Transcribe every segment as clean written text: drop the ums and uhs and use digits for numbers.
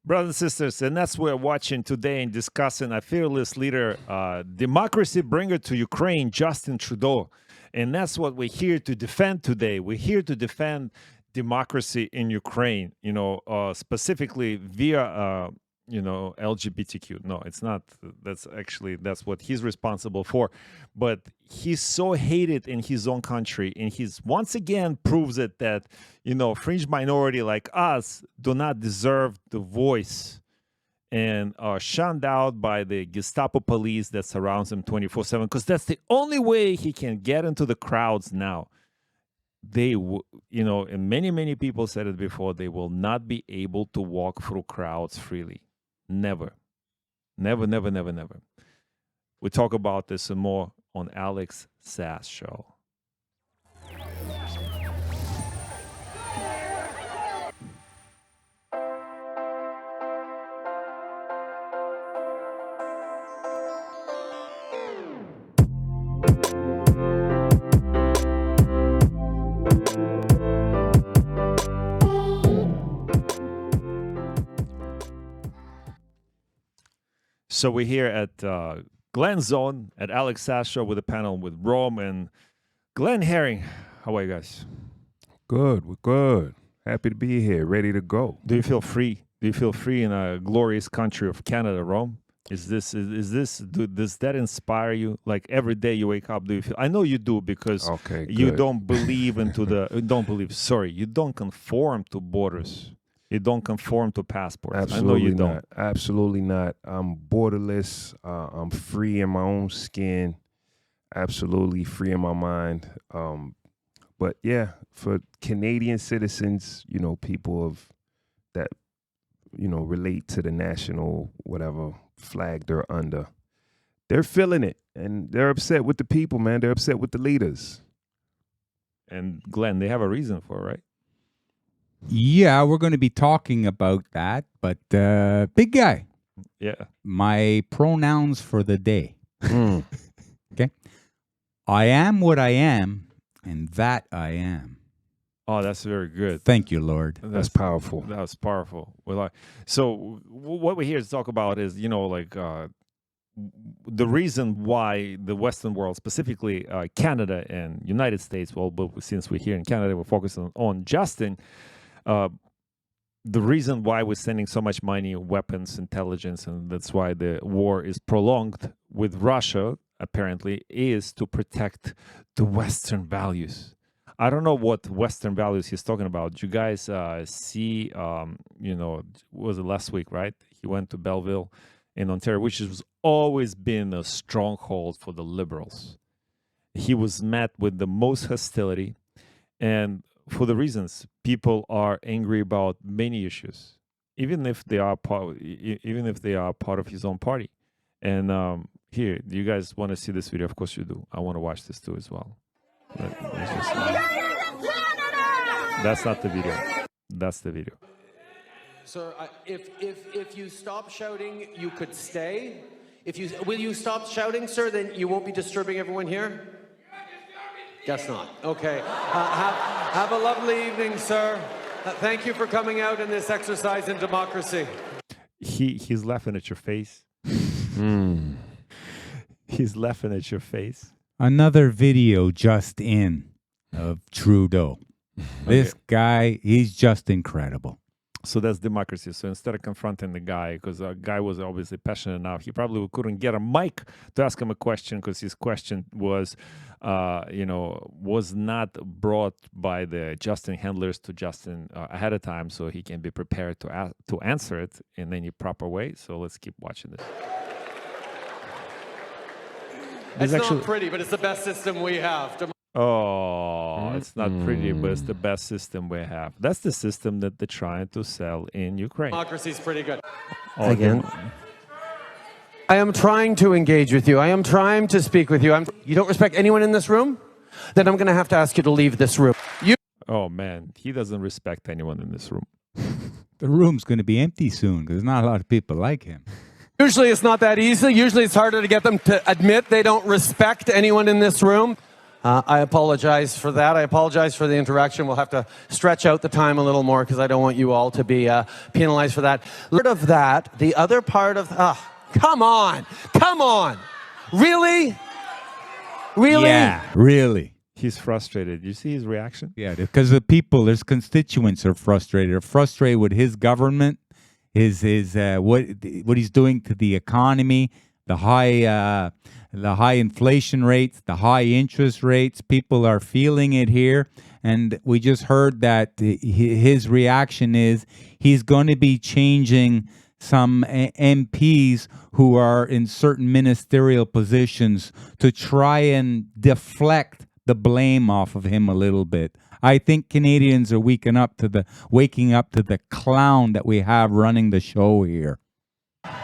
Brothers and sisters, and that's what we're watching today and discussing a fearless leader, democracy bringer to Ukraine, Justin Trudeau. And that's what we're here to defend today. We're here to defend democracy in Ukraine, specifically via, LGBTQ. No, it's not. That's what he's responsible for. But he's so hated in his own country. And he's once again proves it that, fringe minority like us do not deserve the voice and are shunned out by the Gestapo police that surrounds him 24/7, because that's the only way he can get into the crowds now. And many people said it before, they will not be able to walk through crowds freely. Never. Never. We talk about this and more on Alex Sass Show. So we're here at Glenn's Zone at Alex Sass Show with a panel with Rome and Glenn Herring. How are you guys? Good. We're good. Happy to be here. Ready to go. Do you feel free? Do you feel free in a glorious country of Canada, Rome? Does that inspire you? Like every day you wake up, do you feel? I know you do, because you don't believe you don't conform to borders. You don't conform to passports. Absolutely I know you not. don't. Absolutely not. I'm borderless. I'm free in my own skin. Absolutely free in my mind. But yeah, for Canadian citizens, people that relate to the national whatever flag they're under, they're feeling it, and they're upset with the people, man. They're upset with the leaders. And Glenn, they have a reason for it, right? Yeah, we're going to be talking about that, but big guy. Yeah. My pronouns for the day. Okay. I am what I am, and that I am. Oh, that's very good. Thank you, Lord. That's powerful. That was powerful. So what we're here to talk about is, the reason why the Western world, specifically Canada and United States, but since we're here in Canada, we're focusing on Justin. The reason why we're sending so much money, weapons, intelligence, and that's why the war is prolonged with Russia, apparently, is to protect the Western values. I don't know what Western values he's talking about. Did you guys see, was it last week, right? He went to Belleville in Ontario, which has always been a stronghold for the Liberals. He was met with the most hostility, and for the reasons people are angry about many issues, even if they are part of his own party. And here, do you guys want to see this video? Of course you do. I want to watch this too as well. That's not the video. That's the video. Sir, if you stop shouting, you could stay. Will you stop shouting, sir? Then you won't be disturbing everyone here. Guess not. Okay. Have a lovely evening, sir. Thank you for coming out in this exercise in democracy. He's laughing at your face. He's laughing at your face. Another video just in of Trudeau. This guy, he's just incredible. So that's democracy. So instead of confronting the guy, because the guy was obviously passionate enough, he probably couldn't get a mic to ask him a question, because his question was, was not brought by the Justin handlers to Justin ahead of time, so he can be prepared to answer it in any proper way. So let's keep watching this. It's not pretty, but it's the best system we have. Oh, it's not pretty, but it's the best system we have. That's the system that they're trying to sell in Ukraine. Democracy's pretty good. Again. I am trying to engage with you. I am trying to speak with you. You don't respect anyone in this room? Then I'm going to have to ask you to leave this room. Oh, man. He doesn't respect anyone in this room. The room's going to be empty soon, because there's not a lot of people like him. Usually it's not that easy. Usually it's harder to get them to admit they don't respect anyone in this room. I apologize for that. I apologize for the interaction. We'll have to stretch out the time a little more because I don't want you all to be penalized for that. Part of that, the other part of... come on. Come on. Really? Really? Yeah, really. He's frustrated. You see his reaction? Yeah, because the people, his constituents are frustrated. They're frustrated with his government, his what he's doing to the economy, the high inflation rates, the high interest rates. People are feeling it here, and we just heard that his reaction is he's going to be changing some MPs who are in certain ministerial positions to try and deflect the blame off of him a little bit. I think Canadians are waking up to the clown that we have running the show here.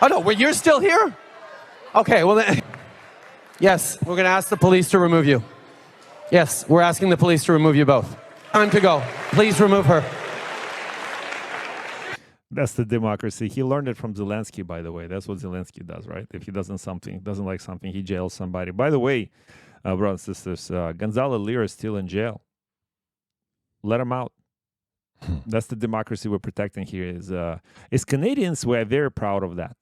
Oh no, well, you're still here? Okay, well then, yes, we're going to ask the police to remove you. Yes, we're asking the police to remove you both. Time to go. Please remove her. That's the democracy. He learned it from Zelensky, by the way. That's what Zelensky does, right? If he doesn't like something, he jails somebody. By the way, brothers and sisters, Gonzalo Lira is still in jail. Let him out. That's the democracy we're protecting here. As Canadians, we're very proud of that.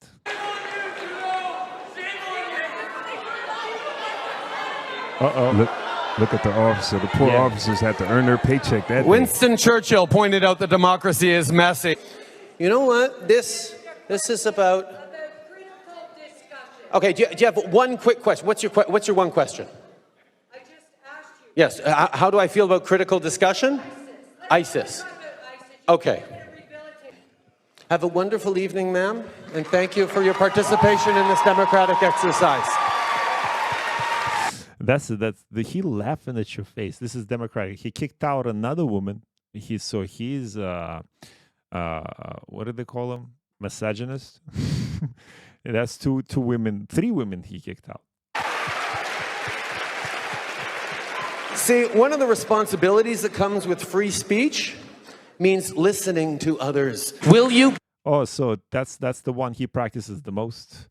Look at the officer. The poor officers have to earn their paycheck that Winston Churchill pointed out that democracy is messy. You know what? This is about critical discussion. Okay, do you have one quick question? What's your one question? I just asked you. Yes. How do I feel about critical discussion? ISIS. Okay. Have a wonderful evening, ma'am, and thank you for your participation in this democratic exercise. He laughing at your face. This is democratic. He kicked out another woman. He's what do they call him? Misogynist. That's three women he kicked out. See, one of the responsibilities that comes with free speech means listening to others. Will you So that's the one he practices the most.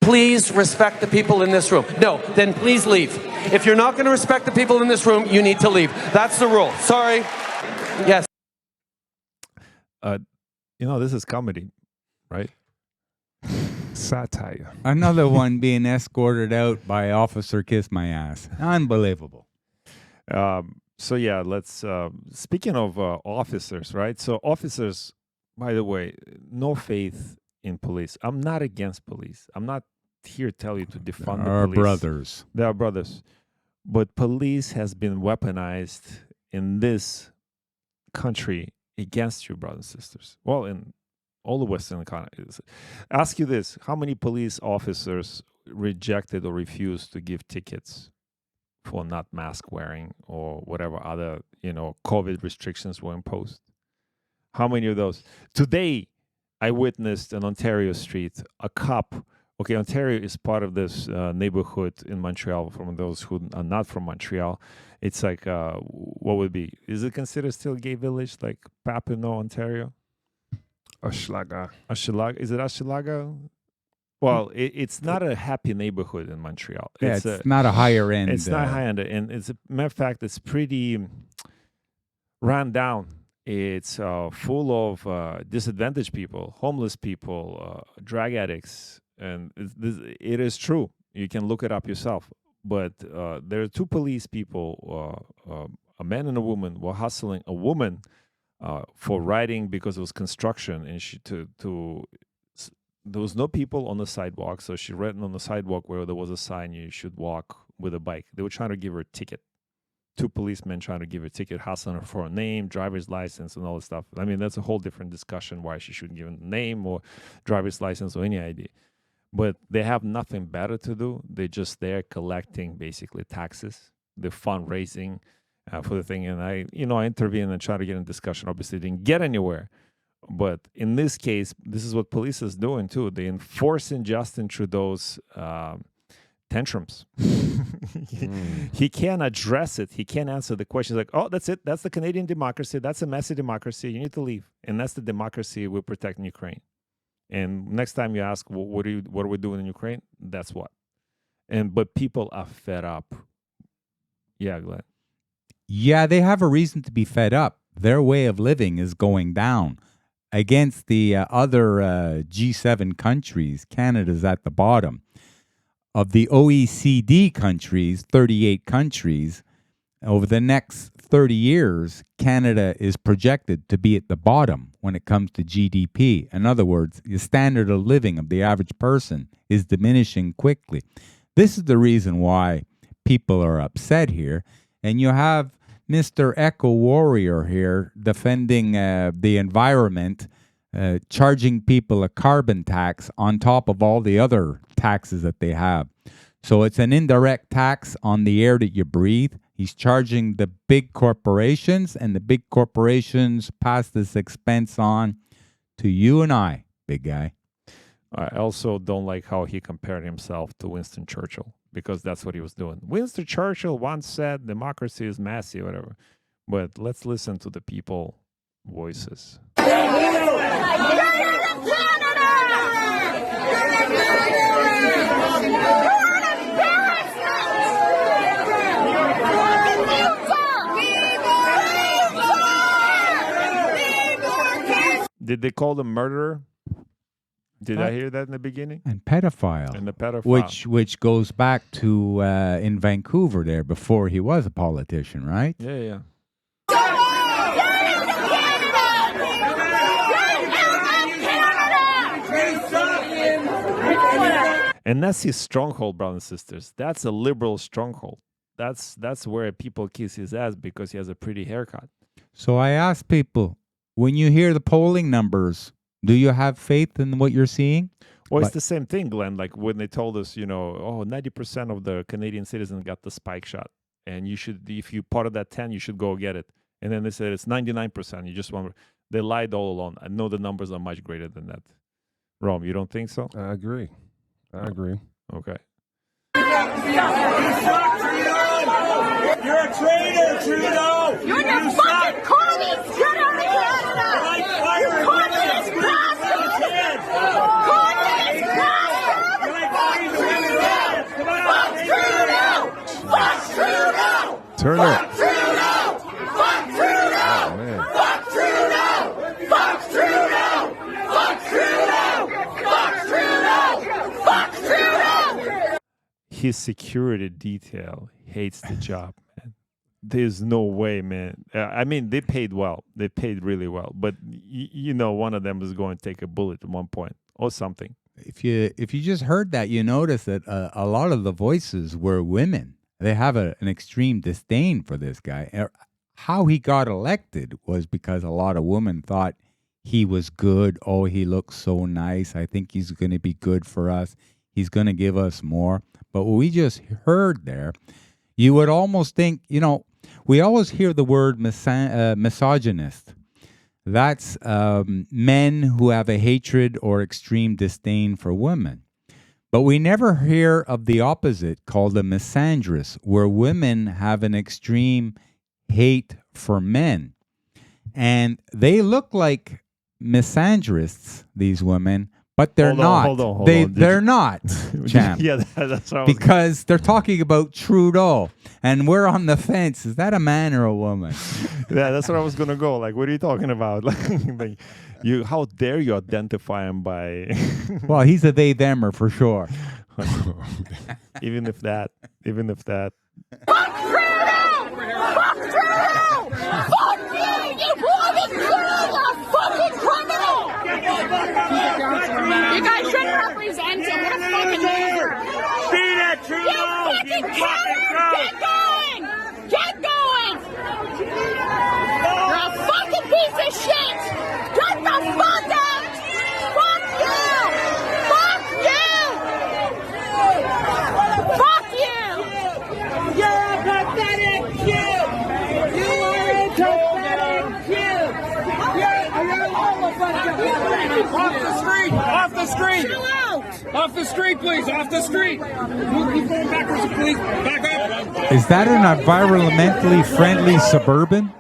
please respect the people in this room? No, then please leave. If you're not going to respect the people in this room, you need to leave. That's the rule. Sorry. Yes. This is comedy, right? satire. Another one being escorted out by Officer Kiss My Ass. Unbelievable. So yeah, let's, speaking of officers, right? So officers, by the way, no faith in police. I'm not against police. I'm not here to tell you to defund the Our police. brothers. They are brothers. But police has been weaponized in this country against you, brothers and sisters. Well, in all the Western economies. Ask you this, how many police officers rejected or refused to give tickets for not mask wearing or whatever other, COVID restrictions were imposed? How many of those? Today, I witnessed on Ontario Street, a cop. Okay, Ontario is part of this neighborhood in Montreal, from those who are not from Montreal. It's like, what would be? Is it considered still a gay village, like Papineau, Ontario? Hochelaga. Hochelaga. Is it Hochelaga? Well, it's not a happy neighborhood in Montreal. Yeah, it's not a higher end. It's not high end. And it's a matter of fact, it's pretty run down. It's full of disadvantaged people, homeless people, drug addicts. And it is true. You can look it up yourself. But there are two police people, a man and a woman, were hustling a woman for riding because it was construction, and there was no people on the sidewalk, so she ran on the sidewalk where there was a sign you should walk with a bike. They were trying to give her a ticket. Two policemen trying to give her a ticket, hustling her for a name, driver's license, and all this stuff. I mean, that's a whole different discussion why she shouldn't give a name or driver's license or any ID. But they have nothing better to do. They're just there collecting basically taxes. They're fundraising for the thing. And I intervened and tried to get in discussion. Obviously, didn't get anywhere. But in this case, this is what police is doing too. They enforcing Justin Trudeau's tantrums. He can't address it. He can't answer the questions like, oh, that's it. That's the Canadian democracy. That's a messy democracy. You need to leave. And that's the democracy we're protecting Ukraine. And next time you ask, well, what are we doing in Ukraine? That's what. But people are fed up. Yeah, Glenn. Yeah, they have a reason to be fed up. Their way of living is going down. Against the other G7 countries, Canada's at the bottom. Of the OECD countries, 38 countries, over the next 30 years, Canada is projected to be at the bottom when it comes to GDP. In other words, the standard of living of the average person is diminishing quickly. This is the reason why people are upset here. And you have Mr. Eco Warrior here defending the environment, charging people a carbon tax on top of all the other taxes that they have. So it's an indirect tax on the air that you breathe. He's charging the big corporations, and the big corporations pass this expense on to you and I, big guy. I also don't like how he compared himself to Winston Churchill, because that's what he was doing. Winston Churchill once said democracy is messy, whatever. But let's listen to the people voices. Did they call them murderer? Did I hear that in the beginning? And pedophile. And the pedophile. Which goes back to in Vancouver there before he was a politician, right? Yeah, yeah. And that's his stronghold, brothers and sisters. That's a liberal stronghold. That's where people kiss his ass because he has a pretty haircut. So I ask people, when you hear the polling numbers, do you have faith in what you're seeing? Well, it's the same thing, Glenn. Like when they told us, 90% of the Canadian citizens got the spike shot. And you should, if you're part of that 10, you should go get it. And then they said it's 99%. You just want, they lied all along. I know the numbers are much greater than that. Rome, you don't think so? I agree. I agree. Okay. You're a traitor, Trudeau! You're the fucking communist! Get out of Canada! You communist bastard! Communist bastard! Fuck Trudeau! Fuck Trudeau! Turner. Fuck Trudeau! Fuck Trudeau! Oh, man. Fuck Trudeau! Fuck Trudeau! Fuck Trudeau! Fuck Trudeau! Fuck Trudeau! His security detail hates the job, man. There's no way, man. I mean, they paid well. They paid really well. But, one of them was going to take a bullet at one point or something. If you just heard that, you notice that a lot of the voices were women. They have an extreme disdain for this guy. How he got elected was because a lot of women thought he was good. Oh, he looks so nice. I think he's going to be good for us. He's going to give us more. But what we just heard there, you would almost think, we always hear the word misogynist. That's men who have a hatred or extreme disdain for women. But we never hear of the opposite called a misandrist, where women have an extreme hate for men. And they look like misandrists, these women, but they're not. Hold on. They're not, champ. Yeah, that's what I was Because they're talking about Trudeau, and we're on the fence. Is that a man or a woman? Yeah, that's what I was gonna go. Like, what are you talking about? Like how dare you identify him by? Well, he's a they/themer for sure. even if that. Fuck Trudeau! Fuck Trudeau! Fuck you! You bloody criminal! Fucking criminal! You guys shouldn't represent him. What a fucking loser! Beat it, Trudeau! You fucking coward! Get going! You're a fucking piece of shit! Get the fuck out! Fuck you! Fuck you! Fuck you! You're a pathetic kid! You are a pathetic kid! You're all a bunch of pathetic kids! Off the street! Chill out! Off the street, please! Off the street! Keep going backwards, please! Back up! Is that an environmentally friendly Suburban?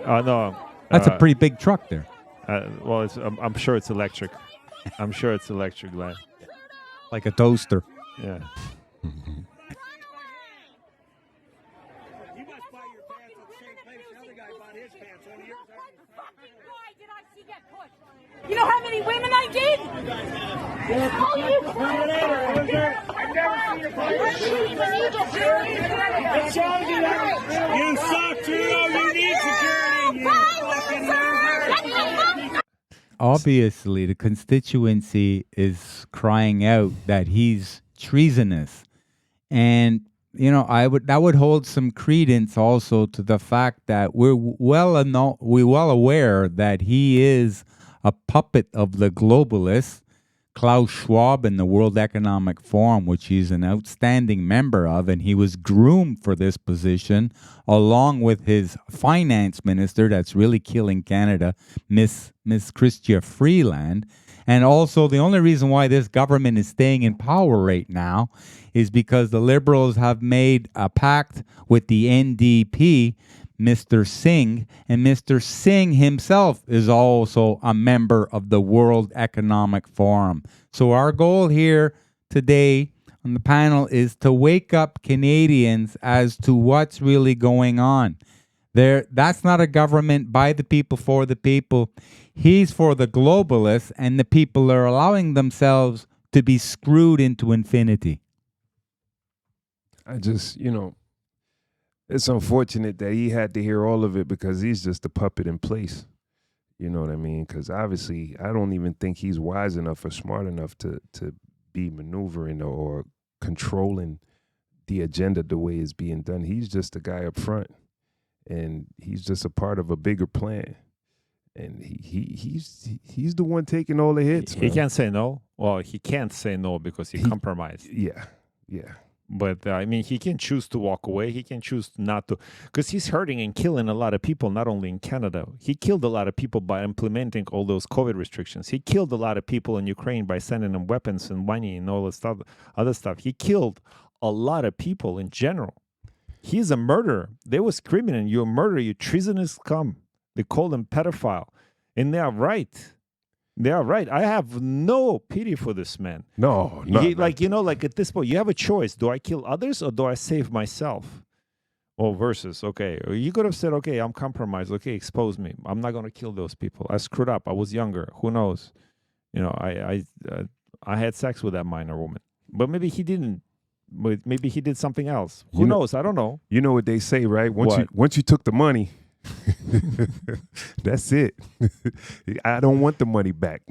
No. That's a pretty big truck there. Well, I'm sure it's electric. I'm sure it's electric, Glenn. Like a toaster. Yeah. You know how many women I did? Oh, you I've never seen your place. It shows you that You suck, Trudeau. You need security. You fucking loser. Obviously, the constituency is crying out that he's treasonous, and that would hold some credence also to the fact that we're well aware that he is a puppet of the globalists, Klaus Schwab and the World Economic Forum, which he's an outstanding member of, and he was groomed for this position along with his finance minister that's really killing Canada, Miss Chrystia Freeland. And also the only reason why this government is staying in power right now is because the Liberals have made a pact with the NDP, Mr. Singh, and Mr. Singh himself is also a member of the World Economic Forum. So our goal here today on the panel is to wake up Canadians as to what's really going on. That's not a government by the people, for the people. He's for the globalists, and the people are allowing themselves to be screwed into infinity. I just, it's unfortunate that he had to hear all of it because he's just a puppet in place. You know what I mean? Because obviously, I don't even think he's wise enough or smart enough to be maneuvering or controlling the agenda the way it's being done. He's just a guy up front, and he's just a part of a bigger plan. And he's the one taking all the hits. He man. can't say no. Well, he can't say no because he compromised. Yeah. But I mean, he can choose to walk away. He can choose not to, because he's hurting and killing a lot of people, not only in Canada. He killed a lot of people by implementing all those COVID restrictions. He killed a lot of people in Ukraine by sending them weapons and money and all this other stuff. He killed a lot of people in general. He's a murderer. They were screaming, "You're a murderer, you treasonous scum." They called him pedophile. And they are right. They are right. I have no pity for this man. No. Like at this point, you have a choice. Do I kill others or do I save myself? Or versus, okay, you could have said, okay, I'm compromised. Okay, expose me. I'm not going to kill those people. I screwed up. I was younger. Who knows? I had sex with that minor woman. But maybe he didn't. But maybe he did something else. Who knows? I don't know. You know what they say, right? Once you took the money, that's it. I don't want the money back.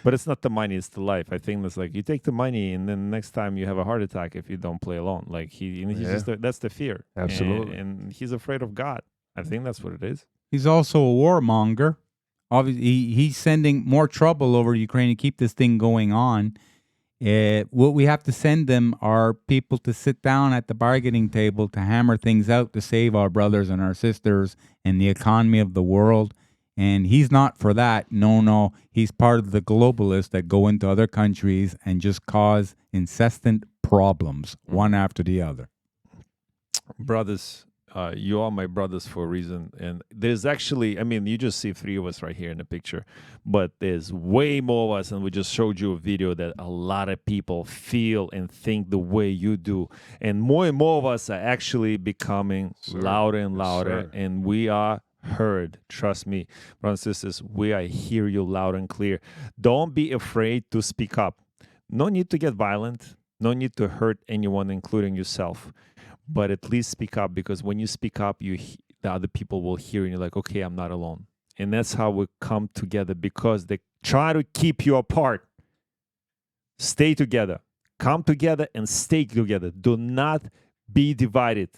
But it's not the money, it's the life. I think that's like you take the money and then next time you have a heart attack if you don't play alone. Like that's the fear. Absolutely. And he's afraid of God. I think that's what it is. He's also a warmonger. Obviously, he's sending more trouble over Ukraine to keep this thing going on. What we have to send them are people to sit down at the bargaining table to hammer things out to save our brothers and our sisters and the economy of the world. And he's not for that. No. He's part of the globalists that go into other countries and just cause incessant problems, one after the other. Brothers, you are my brothers for a reason. And there's actually, I mean, you just see three of us right here in the picture, but there's way more of us. And we just showed you a video that a lot of people feel and think the way you do. And more of us are actually becoming louder and louder. And we are heard. Trust me, brothers and sisters, I hear you loud and clear. Don't be afraid to speak up. No need to get violent. No need to hurt anyone, including yourself. But at least speak up, because when you speak up, the other people will hear and you're like, okay, I'm not alone. And that's how we come together, because they try to keep you apart. Stay together. Come together and stay together. Do not be divided.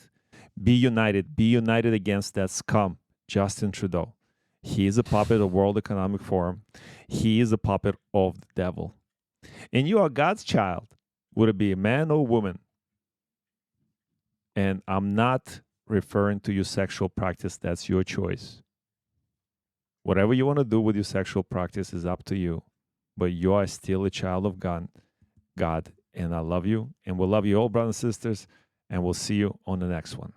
Be united. Be united against that scum, Justin Trudeau. He is a puppet of the World Economic Forum. He is a puppet of the devil. And you are God's child. Would it be a man or a woman? And I'm not referring to your sexual practice. That's your choice. Whatever you want to do with your sexual practice is up to you. But you are still a child of God. And I love you. And we'll love you all, brothers and sisters. And we'll see you on the next one.